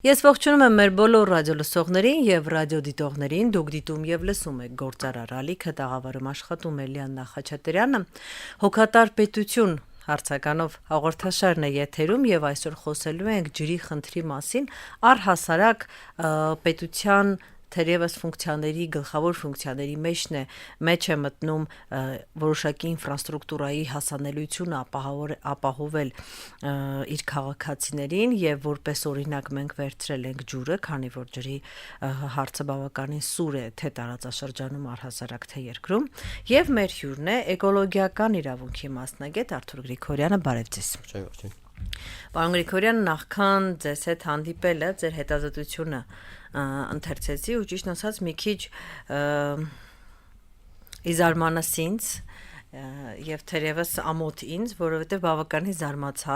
Ես ողջունում եմ մեր բոլոր ռադիոլսողներին եւ ռադիոդիտողներին, դուք դիտում եւ լսում եք Գործարար ալիքը, տաղավարում աշխատում է Լիաննա Խաչատրյանը, հոգատար պետություն հարցականով հաղորդաշարն է եթերում եւ այսօր խոսելու ենք ջրի խնդրի մասին, առհասարակ պետության թերևս ֆունկցիաների, գլխավոր ֆունկցիաների մեջ է մտնում որոշակի ինֆրաստրուկտուրայի հասանելիությունը ապահովել իր քաղաքացիներին եւ որպես օրինակ մենք վերցրել ենք ջուրը, քանի որ ջրի հարցը բավականին սուր է թե տարածաշրջանում առհասարակ թե երկրում եւ մեր հյուրն է էկոլոգիական իրավունքի մասնագետ Արթուր Գրիգորյանը, բարև ձեզ։ Պարոն Գրիգորյան, նախքան ձեզ հետ հանդիպելը ձեր հետազոտությունը ընթերցեցի ու ճիշտ ասած մի քիչ իզարմանաս ինձ եւ թերևս ամոթ ինձ, որովհետեւ բավականին զարմացա,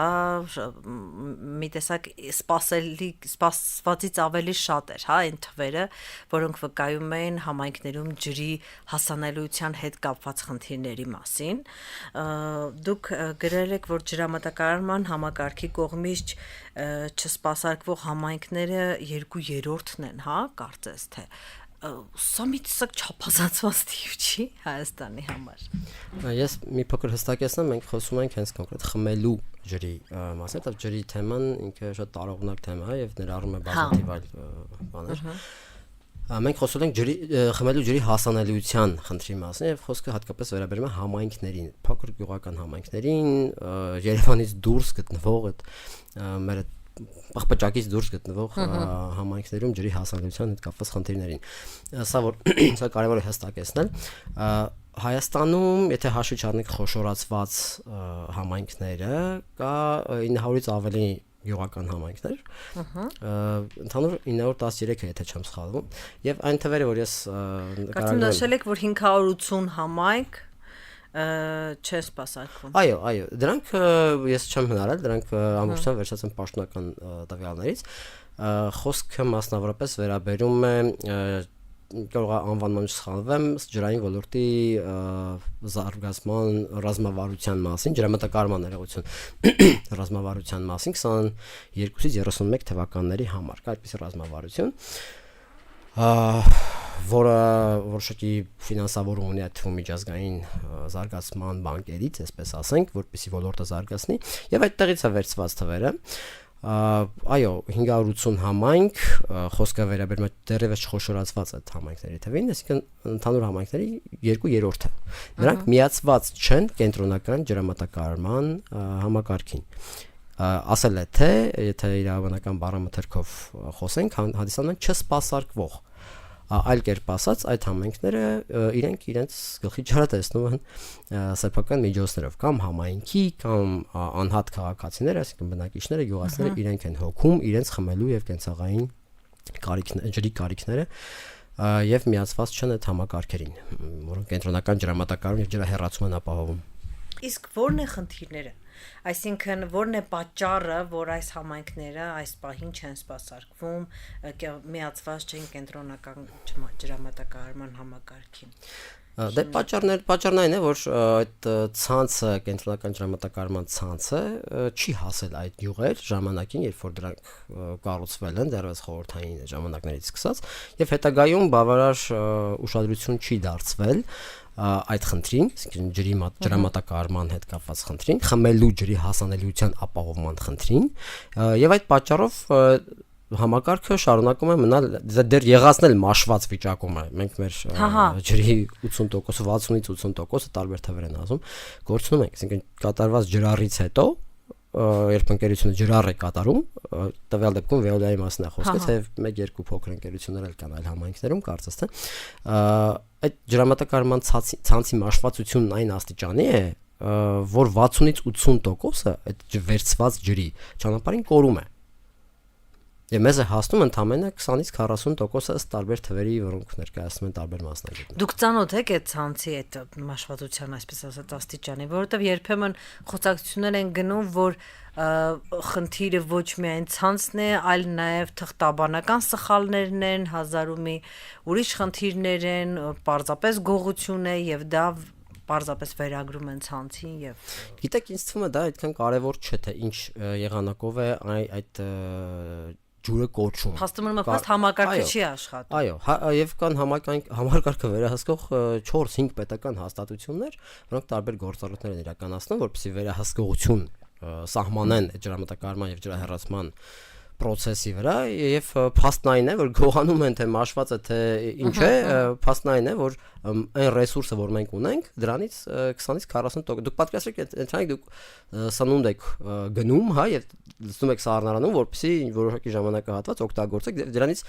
մի տեսակ սպասվածից ավելի շատ էր, հա, այն թվերը, որոնք վկայում էին համայնքներում ջրի հասանելիության հետ կապված խնդիրների մասին։ Դուք գրել եք, որ ջրամատակարարման համակարգի կողմից չսպասարկվող համայնքները 2/3-ն են, հա, կարծես թե սա մի տեսակ չափազանցված թիվ չի Հայաստանի համար։ Ես մի փոքր հստակեցնեմ, մենք խոսում ենք հենց կոնկրետ խմելու ջրի մասին, դա ջրի թեման ինքը շատ տարողունակ թեմա է եւ ներառում է բազմաթիվ այլ բաներ։ Մենք խոսում ենք խմելու ջրի հասանելիության խնդրի մասին եւ խոսքը հատկապես վերաբերում է համայնքներին, փոքր գյուղական համայնքներին, Երևանից դուրս գտնվող այդ մեր Պաղպաճակից դուրս գտնվող համայնքներում ջրի հասանելիության հետ կապված խնդիրներին։ Սա կարևոր է հստակեցնել։ Հայաստանում, եթե հաշվի չառնենք խոշորացված համայնքները, կա 900-ից ավելի գյուղական համայնքներ, ընդհանուր 913 է, եթե չեմ սխալվում, եւ այն թվերը, որ ես կարծում նշել եք, որ 580 համայնք չէ սպասարկվում։ Այո, դրանք ես չեմ հնարել, դրանք ամբողջությամբ վերջացան պաշտոնական տվյալներից։ Խոսքը մասնավորապես վերաբերում է կարող է անվանման չսխալվեմ ջրային ոլորտի զարգացման ռազմավարության մասին, ջրամատակարարման ներողություն ռազմավարության մասին 22-ից 31 թվականների համար, կա այդպիսի ռազմավարություն, որը որոշակի ֆինանսավորում ունի այդ թվում միջազգային զարգացման բանկերից, այսպես ասենք, որպեսզի ոլորտը զարգացնի, եւ այդտեղից է վերցված թվերը։ Այո, 580 համայնք, խոսքը վերաբերում է դեռևս չխոշորացված այդ համայնքների թվին, այսինքն ընդհանուր համայնքների 2/3-ը։ Նրանք միացված չեն կենտրոնական ջրամատակարարման համակարգին։ Ասել է թե, եթե իրավաբանական բառամթերքով խոսենք, հանդիսանում են չսպասարկվող։ Այլ կերպ ասած, այդ համայնքները իրենց գլխի ջրը տեսնում են սեփական միջոցներով, կամ համայնքի, կամ անհատ քաղաքացիները, այսինքն բնակիչները, գյուղացիները իրենք են հոգում իրենց խմելու եւ կենցաղային ջրի կարիքները եւ միացված չեն այդ համակարգերին, որոնք կենտրոնական ջրամատակարարում եւ ջրահեռացում են ապահովում։ Իսկ ո՞րն է խնդիրները։ Այսինքն ո՞րն է պատճառը, որ այս համայնքները այս պահին չեն սպասարկվում, միացված չեն կենտրոնական ջրամատակարարման համակարգին։ Դե պատճառն այն է, որ այդ ցանցը, կենտրոնական ջրամատակարարման ցանցը չի հասել այդ յուղեր ժամանակին, երբ որ դրանք կառուցվել են, դեռևս խորհրդային ժամանակներից սկսած, եւ հետագայում բավարար ուշադրություն չի դարձվել այդ խնդրին, այսինքն ջրամատակարարման հետ կապված խնդրին, խմելու ջրի հասանելիության ապահովման խնդրին, եւ այդ պատճառով համակարգը շարունակում է մնալ դեռ եղածնել մաշված վիճակում է։ Մենք մեր ջրի 80%, 60-ից 80% տարբեր թվեր են ասում, գործնում ենք, այսինքն կատարված ջրառից հետո երբ ընկերությունը ջրառ է կատարում, տվյալ դեպքում Veolia-ի մասին է խոսքը, թեև 1-2 փոքր ընկերություններ էլ կան այլ համայնքներում, կարծես թե այդ ջրամատակարարման ցանցի մաշվածությունն այն աստիճանի է, որ 60-ից 80%-ը այդ վերցված ջրի ճանապարհին կորում է։ Եվ մեզ է հասնում ընդամենը 20-ից 40% ըստ տարբեր թվերի, որոնք ներկայացնում են տարբեր մասնագետներ։ Դուք ծանոթ եք այդ ցանցի այդ մաշվածության, այսպես ասած, աստիճանի, որովհետև երբեմն խոսակցություններ են գնում, որ խնդիրը ոչ միայն ցանցն է, այլ նաև թղթաբանական սխալներն են, հազար ու մի ուրիշ խնդիրներ են, պարզապես գողություն է եւ դա պարզապես վերագրում են ցանցին եւ գիտեք, ինձ թվում է դա այդքան կարեւոր չէ, թե ինչ եղանակով է այդ ջուրը կոչում։ Փաստում եմ փաստ համակարգը չի աշխատում։ Այո, եւ կան համակարգը վերահսկող 4-5 պետական հաստատություններ, որոնք տարբեր գործառույթներ են իրականացնում, որպեսզի վերահսկողություն սահմանեն ջրամատակարարման եւ ջրահեռացման process-ի վրա եւ փաստն այն է, որ գողանում են թե մաշված է թե ինչ է, փաստն այն է, որ այն ռեսուրսը, որ մենք ունենք, դրանից 20-ից 40% դուք պատկերացրեք, ընդհանրապես դուք սնունդ եք գնում, հա, եւ լցնում եք սառնարանում, որպեսզի որոշակի ժամանակահատված օգտագործեք, դրանից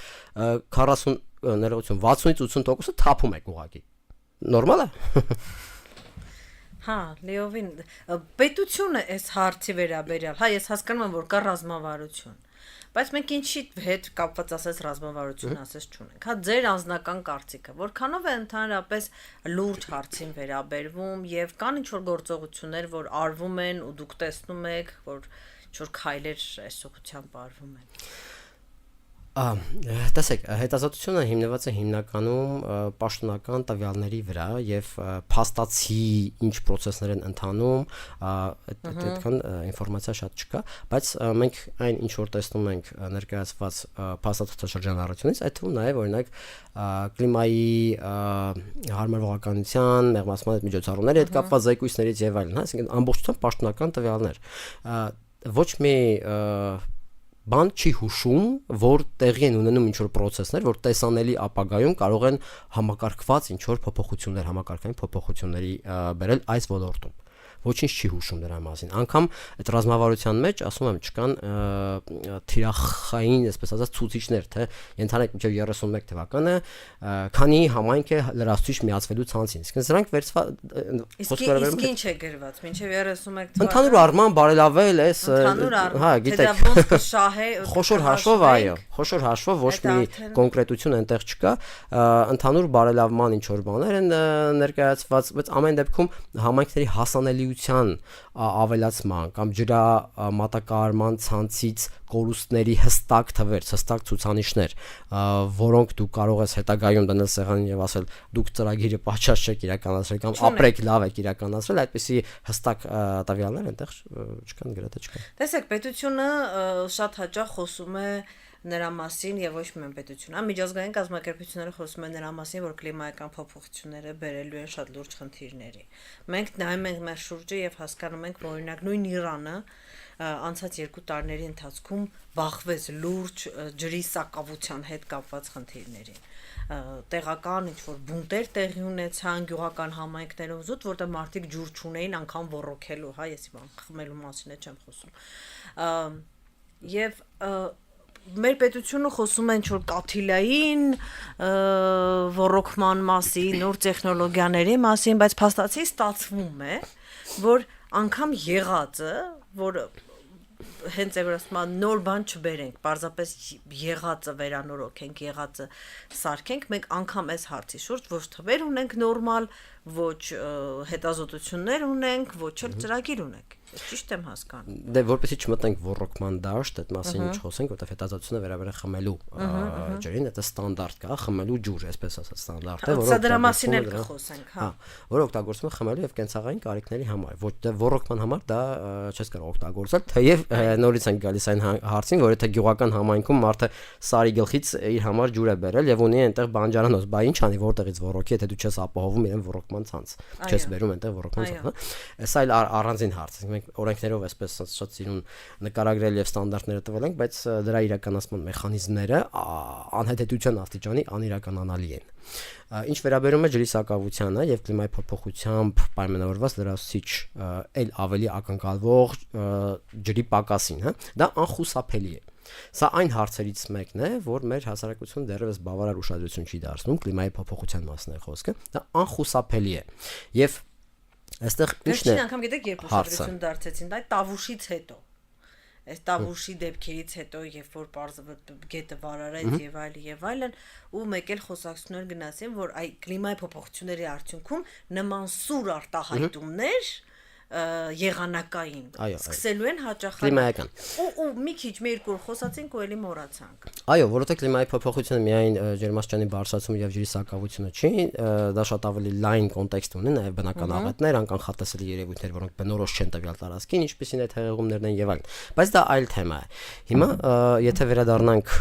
40 ներողություն 60-ից 80%-ը թափում եք ուղղակի։ Նորմալ է։ Հա, Լեովին, պետությունը այս հարցի վերաբերյալ, հա, ես հասկանում եմ, որ կա ռազմավարություն, բայց մենք ինչի հետ կապված ասես ռազմավարություն ասես չունենք, հա, ձեր անձնական կարծիքը, որքանով է ընդհանրապես լուրջ հարցին վերաբերվում եւ կան ինչ-որ գործողություններ, որ արվում են ու դուք տեսնում եք, որ ինչ-որ քայլեր այս ուղղությամբ արվում են։ Տեսեք, հետազոտությունը հիմնված է հիմնականում պաշտոնական տվյալների վրա եւ փաստացի ինչ process-ներ են ընթանում, այդքան ինֆորմացիա շատ չկա, բայց մենք այն ինչ որ տեսնում ենք ներկայացված փաստաթղթաշրջանառությունից, այդ թվում նաեւ օրինակ կլիմայի հարմարվողականության, մեղմացման այդ միջոցառումների հետ կապված զեկույցներից եւ այլն, հա, այսինքն ամբողջությամբ պաշտոնական տվյալներ։ Ոչ մի բան չի հուշում, որ տեղի են ունենում ինչ-որ process-ներ, որ տեսանելի ապագայում կարող են համակարգված ինչ-որ փոփոխություններ, համակարգային փոփոխությունների բերել այս ոլորտում։ Ոչինչ չի հուշում դրա մասին։ Անկամ այդ ռազմավարության մեջ, ասում եմ, չկան թիրախային, այսպես ասած, ցուցիչներ, թե ենթանեք մինչև 31 թվականը քանի համայնք է լրացուցիչ միացվելու ցանցին։ Իսկ սրանք Իսկ ինչ է գրված մինչև 31 թվականը։ Ընդհանուր առմամբ բարելավել է, հա, գիտեք, ոնց կշահե, խոշոր հաշվով, այո, խոշոր հաշվով ոչ մի կոնկրետություն այնտեղ չկա, ընդհանուր բարելավման ինչ որ բաներ են ներկայացված, բայց ամեն դեպքում համայնքների հասանելիության ավելացման կամ ջրամատակարարման ցանցից կորուստների հստակ թվեր, հստակ ցուցանիշներ, որոնք դու կարող ես հետագայում դնել սեղանին եւ ասել դուք ծրագիրը պատշաճ չեք իրականացրել կամ ապրեք լավ եք իրականացրել, այդպիսի հստակ տվյալներ այնտեղ չկան, գրեթե չկան։ Տեսեք, պետությունը շատ հաճախ խոսում է նրա մասին եւ ոչ միայն պետությունը, միջազգային կազմակերպությունները խոսում են նրա մասին, որ կլիմայական փոփոխությունները բերելու են շատ լուրջ խնդիրների։ Մենք նայում ենք մեր շուրջը եւ հասկանում ենք, որ օրինակ նույն Իրանը անցած 2 տարիների ընթացքում բախվեց լուրջ ջրի սակավության հետ կապված խնդիրներին։ Տեղական ինչ-որ բունտեր տեղի ունեցան գյուղական համայնքներում զուտ, որտեղ մարդիկ ջուր չունեին անգամ ոռոգելու, հա, ես իմ խմելու մասին չեմ խոսում։ Եվ մեր պետությունը խոսում են ինչ-որ կաթիլային ոռոգման մասին, նոր տեխնոլոգիաների մասին, բայց փաստացի ստացվում է, որ անգամ եղածը, որ հենց է որ ասում եմ նոր բան չբերենք, պարզապես եղածը վերանորոգենք, եղածը սարքենք, մենք անգամ այս հարցի շուրջ ոչ թվեր ունենք նորմալ, ոչ հետազոտություններ ունենք, ոչ էլ ծրագիր ունենք։ Ես ճիշտ եմ հասկանում։ Դե որպեսզի չմտնենք ոռոգման դաշտ, այդ մասին չխոսենք, որտեղ հետազոտությունը վերաբերել է խմելու ջրին, դա ստանդարտ կա, խմելու ջուր, այսպես ասած ստանդարտ է, որը դրա մասին էլ կխոսենք, հա։ Որը օգտագործվում է խմելու եւ կենցաղային կարիքների համար, ոչ թե ոռոգման համար դա չես կարող օգտագործել, թեև նորից ենք գալիս այն հարցին, որ եթե գյուղական համայնքում մարդը սարի գլխից իր համար ջուր է բերել եւ ունի այնտեղ բանջարանոց, բա ինչ անի, որտեղից ոռոգի, եթե դու չես ապահովում իրեն ոռոգման ցանց, չես բերում այնտեղ ոռոգման ցանց, հա։ Սա էլ առանձին հարց է, մենք օրենքներով այսպես շատ սիրուն նկարագրել եւ ստանդարտները տվել ենք, բայց դրա իրականացման մեխանիզմները անհետեթության աստիճանի անիրականանալի են։ Ինչ վերաբերում է ջրի սակավությանը եւ կլիմայի փոփոխությամբ պայմանավորված լրացուցիչ այլ ավելի ակնկալվող ջրի պակասին, հա, դա անխուսափելի է։ Սա այն հարցերից մեկն է, որ մեր հասարակությունը դեռևս բավարար ուշադրություն չի դարձնում կլիմայի փոփոխության մասն է խոսքը, դա անխուսափելի է։ Եվ այստեղ ինչն է։ Անգամ գիտեք, երբ ուշադրություն դարձեցին, դա Տավուշից հետո։ Այս Տավուշի դեպքերից հետո, երբ որ գետը վարարեց եւ այլն, ու մեկ էլ խոսակցություններ գնացին, որ այ կլիմայի փոփոխությունների արդյունքում նման սուր արտահայտումներ եղանակային սկսելու են հաճախանալ կլիմայական ու մի քիչ մեր կուր խոսացինք ու էլի մոռացանք այո որովհետեւ կլիմայի փոփոխությունը միայն ջերմաստիճանի բարձրացումը եւ ջրի սակավությունը չի դա շատ ավելի լայն կոնտեքստ ունի նաեւ բնական աղետներ անկանխատեսելի երևույթներ որոնք բնորոշ չեն տվյալ տարածքին ինչպիսին է թեղեղումներն են եւ այլն բայց դա այլ թեմա է հիմա եթե վերադառնանք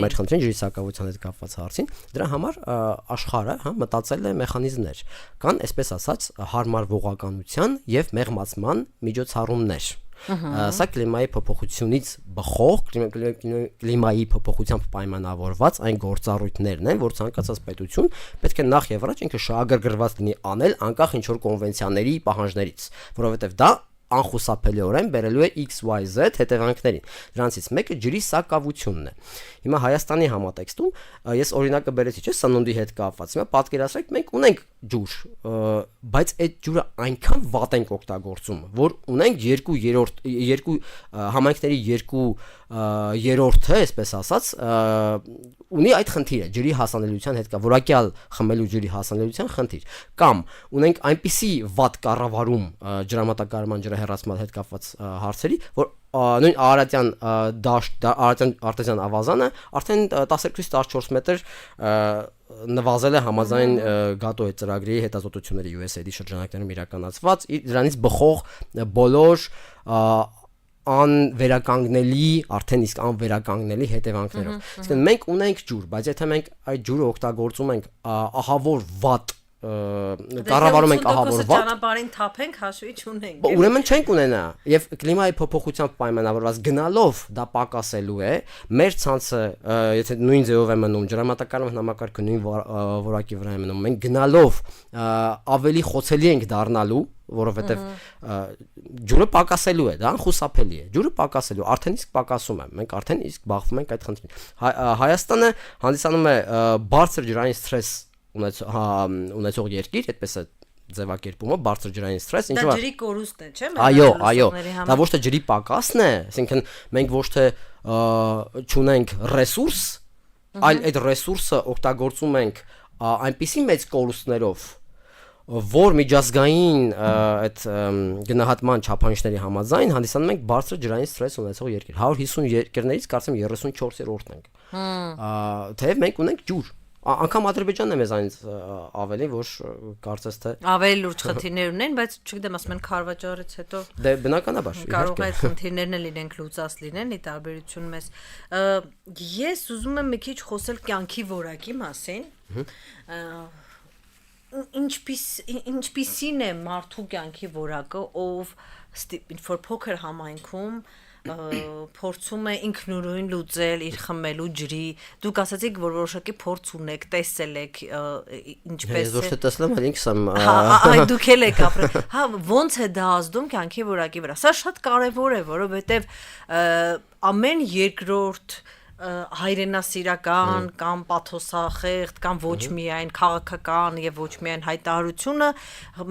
մեր խնդրին ջրի սակավության հետ կապված հարցին դրա համար աշխարհը մտածել է մեխանիզմներ կան այսպես ասած հարմարվողականության եւ մեղմացման միջոցառումներ սա կլիմայի փոփոխությունից բխող կլիմայի փոփոխությամբ պայմանավորված այն գործառույթներն են որ ցանկացած պետություն պետք է նախ եւ առաջ ինքը շահագրգռված լինի անել անկախ ինչ որ կոնվենցիաների պահանջներից որովհետեւ դա անխուսափելիորեն բերելու է XYZ հետևանքներին դրանցից մեկը ջրի սակավությունն է հիմա Հայաստանի համատեքստում ես օրինակը բերեցի չէ սնունդի հետ կապված հիմա պատկերացրեք մենք ունենք ջուր բայց այդ ջուրը այնքան վատ ենք օգտագործում որ ունենք երկու համայնքների երկու երրորդը այսպես ասած ունի այդ խնդիրը ջրի հասանելիության հետ կա որակյալ խմելու ջրի հասանելիության խնդիր կամ ունենք այնպիսի վատ կառավարում ջրամատակարարման ջրահեռացման հետ կապված հարցերի որ նույն Արարատյան դաշտ արտեզյան ավազանը արդեն 12-ից 14 մետր նվազել է համաձայն գատոյի ծրագրի հետազոտությունների USAID շրջանակներում իրականացված դրանից բխող բոլոր անվերականգնելի արդեն իսկ անվերականգնելի հետևանքներով իսկ մենք ունենք ջուր բայց եթե մենք այդ ջուրը օգտագործում ենք ահավոր վատ կառավարում ենք ահավոր վատ ճանապարհին թափենք հաշվի չունենք ուրեմն չենք ունենա եւ կլիմայի փոփոխությամբ պայմանավորված գնալով դա պակասելու է մեր ցանցը եթե նույն ձևով է մնում ջրամատակարարման համակարգը նույն որակի վրա է մնում մենք գնալով ավելի խոցելի ենք դառնալու որովհետեւ ջուրը պակասելու է դա անխուսափելի է ջուրը պակասելու արդեն իսկ պակասում է մենք արդեն իսկ բախվում ենք այդ խնդրին Հայաստանը հանդիսանում է բարձր ջրային սթրես ունեցող երկիր, այդպես է ձևակերպումը, բարձր ջրային սթրես, ինչու՞ դա ջրի կորուստն է, չէ՞։ Այո, դա ոչ թե ջրի պակասն է, այսինքն մենք ոչ թե չունենք ռեսուրս, այլ այդ ռեսուրսը օգտագործում ենք այնպիսի մեծ կորուստներով, որ միջազգային այդ գնահատման չափանիշների համաձայն հանդիսանում ենք բարձր ջրային սթրես ունեցող երկիր։ 150 երկրներից կարծեմ 34-րդն ենք։ Թեև մենք ունենք ջուր անգամ Ադրբեջանն է մեզանից ավելի որ կարծես թե ավելի լուրջ խնդիրներ ունեն, բայց չգիտեմ, ասում են քարվաճառից հետո դե բնականաբար կարող է այդ խնդիրներն էլ իրենք լուծած լինեն, ի տարբերություն մեզ։ Ես ուզում եմ մի քիչ խոսել կյանքի որակի մասին։ Ինչպիսին է մարդու կյանքի որակը, ով ինչ-որ փոքր համայնքում փորձում է ինքնուրույն լուծել իր խմելու ջրի դուք ասացիք որ որոշակի փորձ ունեք տեսել եք ինչպես է ոչ թե տեսել եմ այլ ինքս եմ այ դուք էլ եք ապրել հա ոնց է դա ազդում կյանքի որակի վրա սա շատ կարևոր է որովհետև ամեն երկրորդ հայրենասիրական կամ պաթոսախեղդ կամ ոչ միայն քաղաքական եւ ոչ միայն հայտարարությունը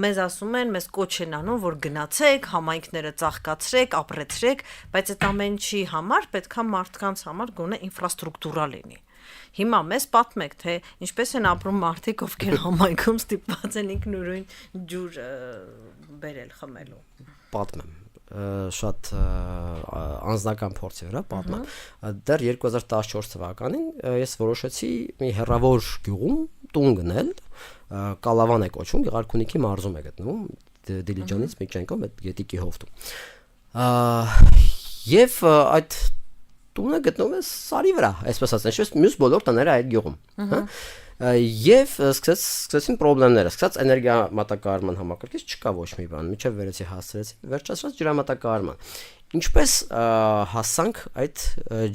մեզ ասում են մեզ կոչ են անում որ գնացեք համայնքները ծաղկացրեք ապրեցրեք բայց այդ ամենի համար պետքա մարդկանց համար գոնե ինֆրաստրուկտուրա լինի հիմա մեզ պատմեք թե ինչպես են ապրում մարդիկ ովքեր համայնքում ստիպված են ինքնուրույն ջուր բերել խմելու պատմեմ շատ անձնական փորձի վրա պատմեմ դեռ 2014 թվականին ես որոշեցի մի հեռավոր գյուղում տուն գնել Կալավան է կոչվում Գեղարքունիքի մարզում է գտնվում Դիլիջանից մի ճենկով այդ գետիկի հովտում եւ այդ տունը գտնվում է սարի վրա այսպես ասած ինչպես մյուս բոլոր տները այդ գյուղում եւ սկսեցին խնդիրները սկսած էներգիամատակարարման համակարգից չկա ոչ մի բան միջև վերեցի հասցրեցի վերջացրած ջրամատակարարման ինչպես հասանք այդ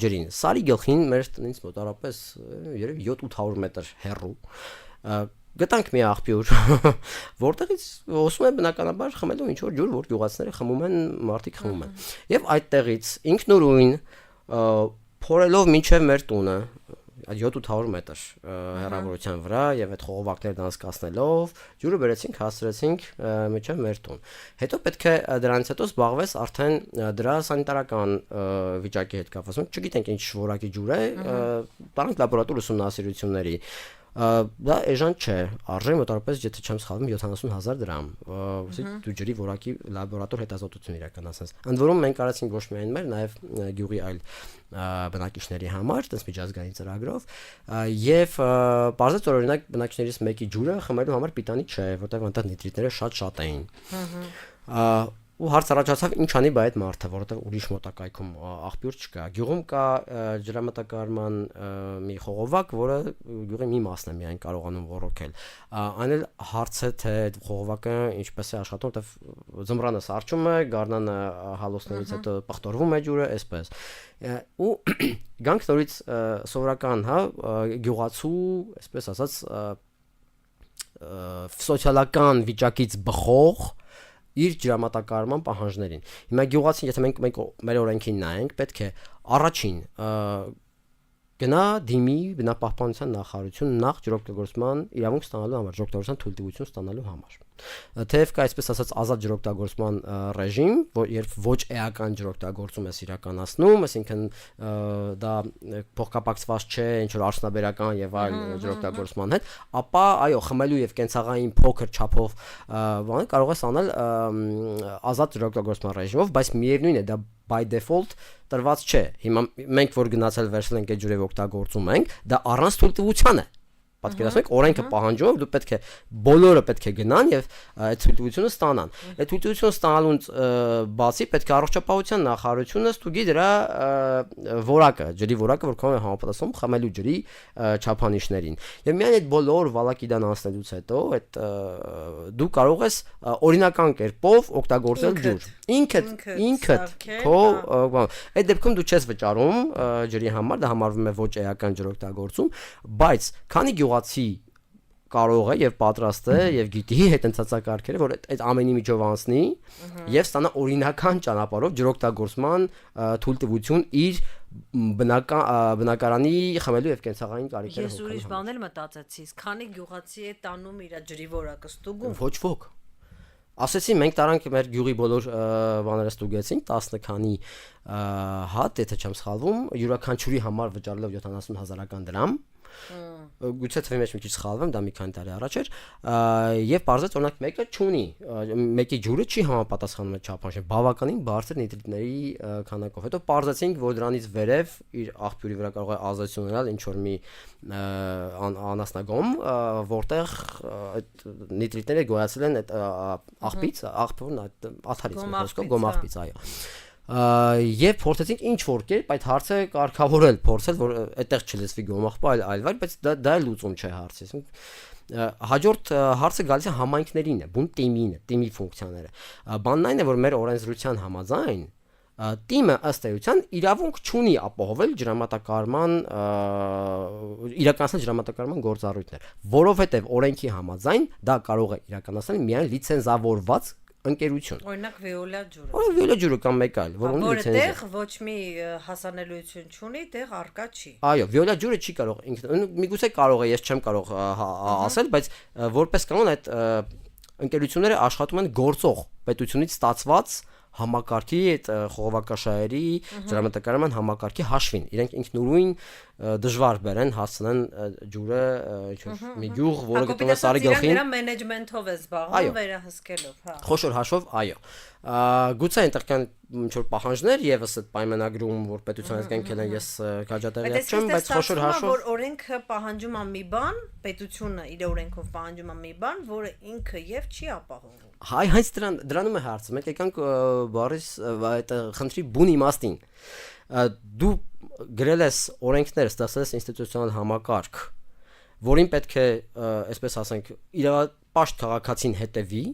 ջրին սարի գլխին մեր տնից մոտարապես երևի 700 մետր հեռու գտանք մի աղբյուր որտեղից ոսում է բնականաբար խմելու ինչ որ ջուր որ գյուղացիները խմում են մարդիկ խմում են եւ այդտեղից ինքնուրույն փորելով մինչև մեր տունը 700 մետր հեռավորության վրա եւ այդ խողովակներն անցկացնելով ջուրը բերեցինք հասցրեցինք միջև մեր տուն հետո պետք է դրանից հետո զբաղվես արդեն դրա սանիտարական վիճակի հետ կապված չգիտենք ինչ որակի ջուր է տարանք լաբորատոր ուսումնասիրությունների դա էժան չէ, արժե մոտավորապես եթե չեմ սխալվում 70,000 դրամ, ոսի դու ջրի որակի լաբորատոր հետազոտություն իրականացնես։ Ընդ որում մենք արեցինք ոչ միայն մեր, նաև գյուղի այլ բնակիչների համար, այդպես միջազգային ծրագրով, եւ բարձր որ օրինակ բնակիչներից մեկի ջուրը խմելու համար պիտանի չէ, որտեղ այնտեղ նիտրիտները շատ էին։ Ու հարց առաջացավ ինչ անի բա այդ մարդը, որովհետև ուրիշ մոտակայքում աղբյուր չկա։ Գյուղում կա ջրամատակարարման մի խողովակ, որը գյուղի մի մասն է միայն կարողանում ոռոգել։ Այն էլ հարց է թե խողովակը ինչպես է աշխատում, որովհետև ձմռանը սարճում է, գարնանը հալոցներից հետո պղտորվում է ջուրը, այսպես։ Ու գանք նորից սովորական, հա, գյուղացու, այսպես ասած, սոցիալական վիճակից բխող իր ջրամատակարարման պահանջներին։ Հիմա գյուղացին, եթե մենք մեր օրենքին նայենք, պետք է առաջին գնա դիմի բնապահպանության նախարարություն նախ ջրօգտագործման իրավունք ստանալու համար, ջրօգտագործման թույլտվություն ստանալու համար։ Թեև կա այսպես ասած ազատ ջրօգտագործման ռեժիմ, որ երբ ոչ էական ջրօգտագործում ես իրականացնում, այսինքն դա փոխկապակցված չէ ինչ որ արդյունաբերական եւ այլ ջրօգտագործման հետ, ապա այո, խմելու եւ կենցաղային փոքր չափով բանը կարող ես անել ազատ ջրօգտագործման ռեժիմով, բայց միևնույն է դա by default տրված չէ։ Հիմա մենք որ գնացել վերցել ենք այդ ջուրը օգտագործում ենք, դա առանց թույլտվության է։ Պատկերացնեք, օրենքը պահանջում, դու պետք է բոլորը պետք է գնան եւ այդ թույլտվությունը ստանան։ Այդ թույլտվությունը ստանալուց բացի պետք է առողջապահության նախարարությունը ստուգի դրա որակը, ջրի որակը, որ կողմ է համապատասխանում խմելու ջրի չափանիշներին։ Եվ միայն այդ բոլոր վալակիդան անցնելուց հետո այդ դու կարող ես օրինական կերպով օգտագործել ջուր։ Ինքդ քո այդ դեպքում դու չես վճարում ջրի համար, դա համարվում է ոչ էական ջրօգտագործում, բայց քանի գյուղացի կարող է եւ պատրաստ է եւ գիտի հետընթացակարգերը, որ այդ ամենի միջով անցնի եւ ստանա օրինական ճանապարհով ջրօգտագործման թույլտվություն իր բնակարանի խմելու եւ կենցաղային կարիքերը։ Ես ուրիշ բան էլ մտածեցի, քանի գյուղացի է տանում իր ջրի որակը ստուգում։ Ոչ ոք։ Ասեցի մենք տարանք մեր գյուղի բոլոր բաները ստուգեցինք 10 քանի հատ, եթե չեմ սխալվում, յուրաքանչյուրի համար վճարելով 70,000 դրամ։ Գուցե թվի մեջ մի քիչ սխալվեմ, դա մի քանի տարի առաջ էր, եւ բարձրաց օրինակ մեկը չունի, մեկի ջուրը չի համապատասխանում այդ չափանիշին, բավականին բարձր նիտրիտների քանակով։ Հետո բարձրացինք, որ դրանից վերև իր աղբյուրի վրա կարող է ազդեցություն ունենալ ինչ որ մի անասնագոմ, որտեղ այդ նիտրիտները գոյացել են այդ աղբից, աղբորն այդ աթարից, խոսքով գոմաղբից, այո։ Եվ փորձեցինք ինչ որ կերպ այդ հարցը կարգավորել, փորձել որ այդտեղ չլսվի գոմաղբը, այլ, բայց դա լուծում չէ հարցի։ Հաջորդ հարցը գալիս է համայնքներին է, բուն թիմին է, թիմի ֆունկցիաները։ Բանն այն է, որ մեր օրենսդրության համաձայն թիմը ըստ էության իրավունք չունի ապահովել ջրամատակարարման իրականացնել ջրամատակարարման գործառույթներ, որովհետև օրենքի համաձայն դա կարող է իրականացնել միայն լիցենզավորված ընկերություն։ Օրինակ Veolia ջուրը։ Որը Veolia ջուրը կամ մեկ այլ, որ ունի լիցենզիա։ Որտեղ ոչ մի հասանելիություն չունի, տեղ արկա չի։ Այո, Veolia ջուրը չի կարող միգուցե կարող է, ես չեմ կարող ասել, բայց որպես կանոն այդ ընկերությունները աշխատում են գործող պետությունից ստացված համակարգի այդ խողովակաշահերի ջրամատակարարման համակարգի հաշվին։ Իրենք ինքնուրույն դժվար բերեն հասցնեն ջուրը մի գյուղ, որը գտնվում է Սարի գլխին։ Նրա մենեջմենթով է զբաղվում, վերահսկելով, հա։ Խոշոր հաշվով, այո։ Գուցե այնտեղ կան ինչ որ պահանջներ եւս այդ պայմանագրում, որ պետության ազգանքել են, ես քաջատեղյակ չեմ, բայց խոշոր հաշվով որ օրենքը պահանջում է մի բան, պետությունը իր օրենքով պահանջում է մի բան, որը ինքը եւ չի ապահովում։ Հայ հենց դրանում է հարցը։ Մենք եկանք բարիս այդ խնդրի բուն իմաստին։ Դու գրել ես օրենքներ, ստացել ես ինստիտուցիոնալ համակարգ, որին պետք է, այսպես ասենք, իրավապաշտ քաղաքացին հետևի,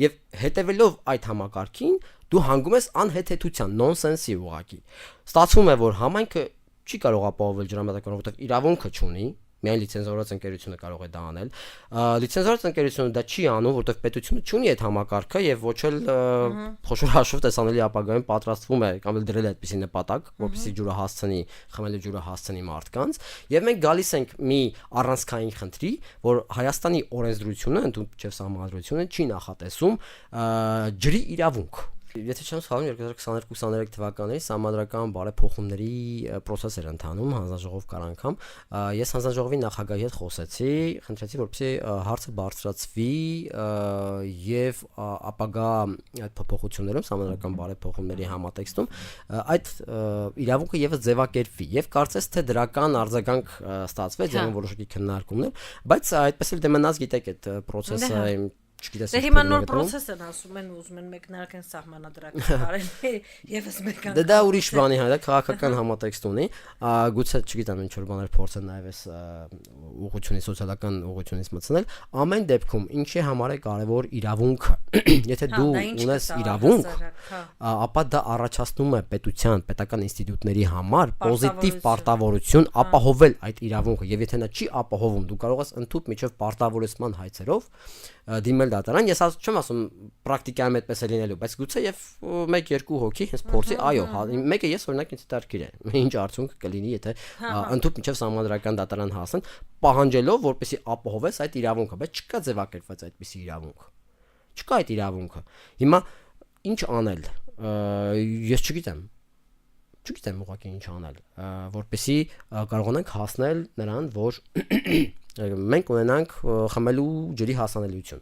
եւ հետևելով այդ համակարգին դու հանգում ես անհեթեթության, նոնսենսի ուղղակի։ Ստացվում է, որ համայնքը չի կարող ապահովել ջրամատակարարումը, որովհետեւ իրավունքը չունի, միայն լիցենզավորված ընկերությունը կարող է դա անել։ Լիցենզավորված ընկերությունը դա չի անում, որովհետև պետությունը չունի այդ համակարգը եւ ոչ էլ խոշոր հաշվով տեսանելի ապագայում պատրաստվում է կամ էլ դրել է այդպիսի նպատակ, որպեսզի ջուրը հասցնի, խմելու ջուրը հասցնի մարդկանց, եւ մենք գալիս ենք մի առանցքային խնդրի, որ Հայաստանի օրենսդրությունը, ընդհանուր սահմանադրությունը չի նախատեսում ջրի իրավունք։ Եթե չեմ սխալվում 2022-23 թվականին սահմանադրական բարեփոխումների process էր ընթանում հանձնաժողով կար անգամ ես հանձնաժողովի նախագահի հետ խոսեցի խնդրեցի որպեսզի հարցը բարձրացվի եւ ապագա այդ փոփոխություններում սահմանադրական բարեփոխումների համատեքստում այդ իրավունքը եւս ձևակերպվի եւ կարծես թե դրական արձագանք ստացվեց եւ որոշակի քննարկումներ բայց այդպես էլ դե մնաց գիտեք այդ process-ը Դե հիմա նոր process են ասում են ուզում են մեկնարկեն սահմանադրական կարելի եւս մեկ անգամ Դա ուրիշ բանի հա դա քաղաքական համատեքստ ունի գուցե չգիտեմ ինչ որ բաներ փորձեն նաեւ էս ուղղությունից սոցիալական ուղղությունից մտցնել ամեն դեպքում ինչի համար է կարևոր իրավունքը եթե դու ունես իրավունք ապա դա առաջացնում է պետական ինստիտուտների համար պոզիտիվ պարտավորություն ապահովել այդ իրավունքը եւ եթե նա չի ապահովում դու կարող ես ընդհանուր միջև պարտավորեցման հայցերով դիմել դատարան ես չեմ ասում պրակտիկայում այդպես է լինելու բայց գուցե եւ 1-2 հոգի հենց փորձի այո մեկը ես օրինակ ինձ դարքիր է ինչ արդյունք կլինի եթե ընդհանուր միջև սահմանադրական դատարան հասնեն պահանջելով որպեսի ապահովես այդ իրավունքը բայց չկա ձևակերպված այդպիսի իրավունք չկա այդ իրավունքը հիմա ինչ անել ես չգիտեմ ուղղակի ինչ անել որպեսի կարողանանք հասնել նրան որ մենք ունենանք խմելու ջրի հասանելիություն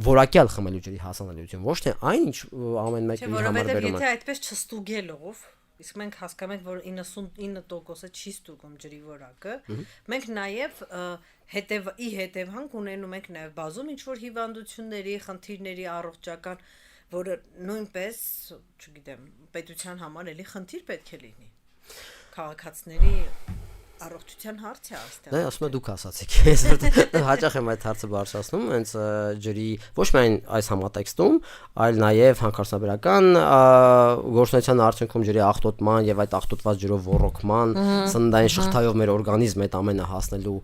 որակյալ խմելու ջրի հասանելիություն ոչ թե այն ինչ ամեն մեկի համար բերում է եթե այդպես չստուգելով իսկ մենք հասկանում ենք որ 99%-ը չի ստուգում ջրի որակը մենք նաև հետևանք ունենում ենք նաև բազում ինչ որ հիվանդությունների խնդիրների առողջական որը նույնպես չգիտեմ պետության համար էլի խնդիր պետք է լինի քաղաքացիների առողջության հարց է այստեղ։ Դա ասում եմ դուք ասացիք։ Ես հաճախ եմ այդ հարցը բարձրացնում, հենց ջրի ոչ միայն այս համատեքստում, այլ նաև հանքարդյունաբերական գործունեության արդյունքում ջրի աղտոտման եւ այդ աղտոտված ջրով ոռոգման, սննդային շղթայով մեր օրգանիզմ այդ ամենը հասնելու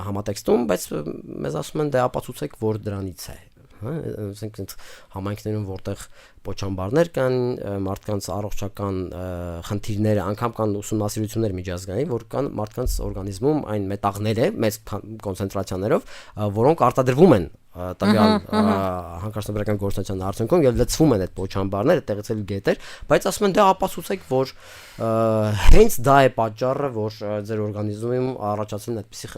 համատեքստում, բայց մեզ ասում են դե ապացուցեք, որ դրանից է։ Ասենք համայնքներում որտեղ պոչամբարներ կան, մարդկանց առողջական խնդիրները, անգամ կան ուսումնասիրություններ միջազգային, որ կան մարդկանց օրգանիզմում այն մետաղները մեծ կոնցենտրացիաներով, որոնք արտադրվում են տվյալ հանքարդյունաբերական գործունեության արդյունքում եւ լցվում են այդ պոչամբարները, տեղից էլ գետեր, բայց ասում են դա ապացուցեք, որ հենց դա է պատճառը, որ ձեր օրգանիզմում առաջացնեն այդպիսի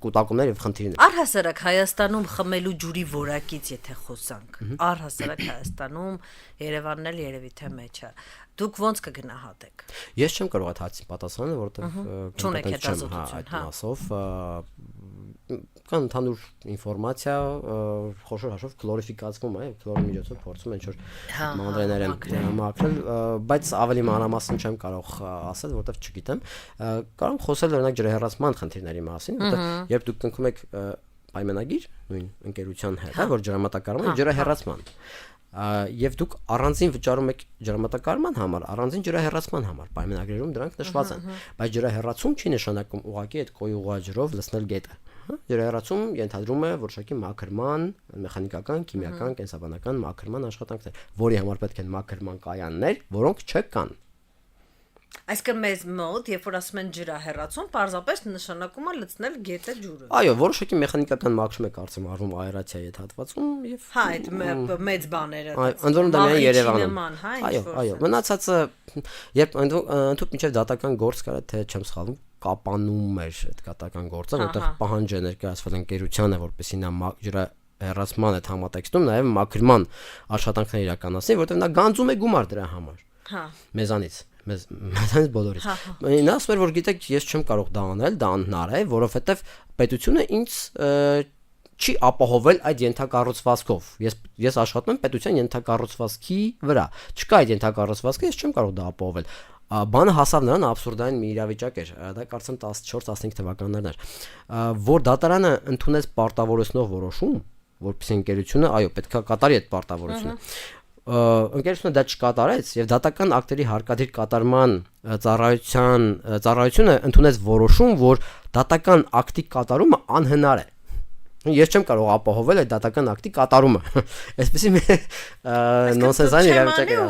կուտակումներ եւ խնդիրներ։ Առհասարակ Հայաստանում խմելու ջուրի որակից եթե խոսանք, առհասարակ Հայաստանում Երևանն էլ երևի թե մեջ է։ Դուք ոնց կգնահատեք։ Ես չեմ կարող այդ հարցին պատասխանել, որովհետեւ չունեք հետազոտություն, հա, մասով կան ընդհանուր ինֆորմացիա, խոշոր հաշվով քլորիֆիկացվում է, քլորի միջոցով փորձում են ինչ-որ մանրեներ են մաքրել, բայց ավելի մանրամասն չեմ կարող ասել, որովհետև չգիտեմ։ Կարող եմ խոսել օրինակ ջրահեռացման խնդիրների մասին, որովհետև երբ դուք կնքում եք պայմանագիր նույն ընկերության հետ, հա, որ ջրամատակարարում է ջրահեռացման եւ դուք առանձին վճարում եք ջրամատակարարման համար, առանձին ջրահեռացման համար, պայմանագրերում դրանք նշված են, բայց ջրահեռացում չի նշանակում ուղղակի այդ կոյուղա ջրով լցնել գետը։ Ջրահեռացում ենթադրում է որոշակի մաքրման, մեխանիկական, քիմիական, կենսաբանական մաքրման աշխատանքներ, որի համար պետք են մաքրման կայաններ, որոնք չկան։ Այսինքն մեզ մոտ, երբ որ ասում են ջրահեռացում, պարզապես նշանակում է լցնել գետը ջուրը։ Այո, որոշակի մեխանիկական մաքրում է կարծեմ արվում աերացիայի հետ հատվածում եւ հա, այդ մեծ բաները։ Ընդ որում դա միայն Երևանում։ Այո, մնացածը երբ ընդհանուր միջև դատական գործ կար, թե չեմ սխալվում, կապանում էր այդ դատական գործը, որտեղ պահանջ է ներկայացվել ընկերությանը, որպեսզի նա ջրահեռացման այդ համատեքստում նաեւ մաքրման աշխատանքներ իրականացնի, որտեղ նա գանձում է գումար դրա համար։ Հա։ Մեզանից բոլորից։ Նա ասում էր, որ գիտեք, ես չեմ կարող դա անել, դա անհնար է, որովհետև պետությունը ինձ չի ապահովել այդ ենթակառուցվածքով։ Ես աշխատում եմ պետության ենթակառուցվածքի վրա։ Չկա այդ ենթակառուցվածքը, ես չեմ կարող դա ապահովել։ Բանը հասավ նրան աբսուրդային մի իրավիճակ էր, դա կարծեմ 14-15 թվականներն էր, որ դատարանը ընդունեց պարտավորեցնող որոշում, որպեսզի ընկերությունը, այո, պետք է կատարի այդ պարտավորությունը։ Ընկերությունը դա չկատարեց եւ դատական ակտերի հարկադիր կատարման ծառայությունը ընդունեց որոշում, որ դատական ակտի կատարումը անհնար է։ Ես չեմ կարող ապահովել այդ դատական ակտի կատարումը։ Այսպեսի նոնսենսային իրավիճակ է։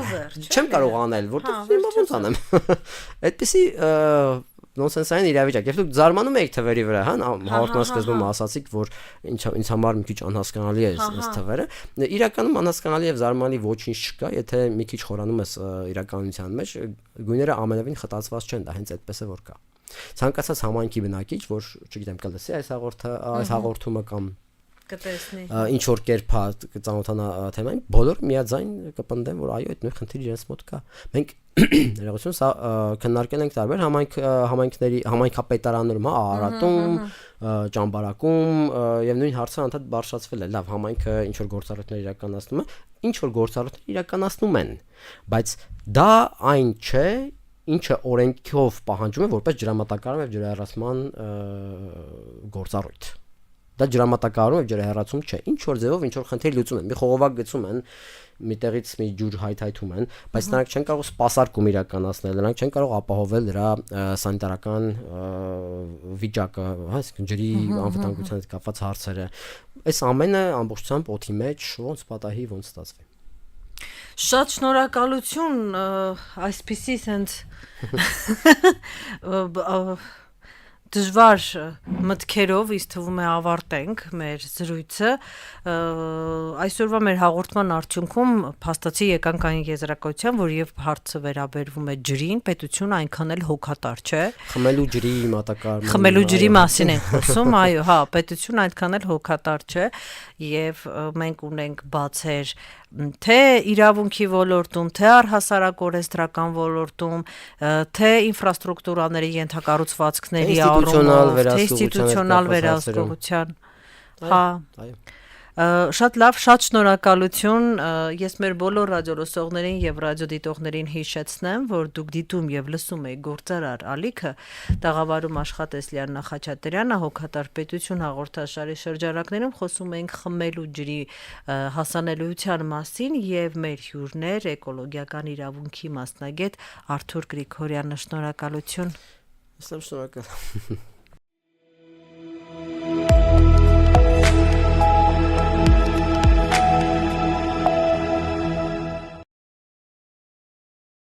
Չեմ կարող անել, որտեղ ոնց անեմ։ Այդպեսի նոնսենսային իրավիճակ։ Եվ դուք զարմանում եք թվերի վրա, հա, հաղորդման սկզբում ասացիք, որ ինձ համար մի քիչ անհասկանալի է այս թվերը։ Իրականում անհասկանալի եւ զարմանալի ոչինչ չկա, եթե մի քիչ խորանում ես իրականության մեջ, գույները ամենևին խտացված չեն, դա հենց այդպես է որ կա։ Ցանկացած համայնքի բնակիչ, որ, չգիտեմ, կլսի այս հաղորդումը կամ կտեսնի ինչ որ կերպ կծանոթանա թեմային, բոլոր միաձայն կպնդեն, որ այո, այդ նույն խնդիրը իրենց մոտ կա։ Մենք ներողություն, սա քննարկել ենք տարբեր համայնքների համայնքապետարաններում, հա, Արարատում, Ճամբարակում եւ նույն հարցը անդադ բարձրացվել է։ Լավ, համայնքը ինչ որ գործառույթներ իրականացնում է, ինչ որ գործառույթներ իրականացնում են, բայց դա այն չէ, ինչը օրենքով պահանջում է որպես ջրամատակարարում եւ ջրահեռացման գործառույթ։ Դա ջրամատակարարում եւ ջրահեռացում չէ։ Ինչ որ ձևով ինչ որ խնդիր լուծում են, մի խողովակ գցում են, միտեղից մի ջուր հայթայթում են, բայց նրանք չեն կարող սպասարկում իրականացնել, նրանք չեն կարող ապահովել դրա սանիտարական վիճակը, հա, այսինքն ջրի անվտանգության հետ կապված հարցերը։ Այս ամենը ամբողջությամբ օդի մեջ ոնց պատահի, ոնց ստացվի։ Շատ շնորհակալություն այսպիսի sense դժվար մտքերով ինձ թվում է ավարտենք մեր զրույցը այսօրվա մեր հաղորդման արդյունքում փաստացի եկանք այն եզրակացության, որ եւ հարցը վերաբերվում է ջրին, պետությունը այնքան էլ հոգատար չէ։ Խմելու ջրի մատակարարման Խմելու ջրի մասին ենք խոսում, այո, հա, պետությունը այնքան էլ հոգատար չէ եւ մենք ունենք բացեր թե իրավունքի ոլորտում, թե առհասարակորեստրական ոլորտում, թե ինֆրաստրուկտուրաների ենթակառուցվածքների առումով, թե ինստիտուցիոնալ վերահսկողության, հա, շատ լավ, շատ շնորհակալություն, ես մեր բոլոր ռադիոլսողներին եւ ռադիոդիտողներին հիշեցնեմ, որ դուք դիտում եւ լսում եք Գործարար ալիքը, տաղավարում աշխատես Լիաննա Խաչատրյանը, հոգատար պետություն հաղորդաշարի շրջանակներում խոսում ենք խմելու ջրի հասանելիության մասին եւ մեր հյուրներ էկոլոգիական իրավունքի մասնագետ Արթուր Գրիգորյանը, շնորհակալություն։ Շնորհակալ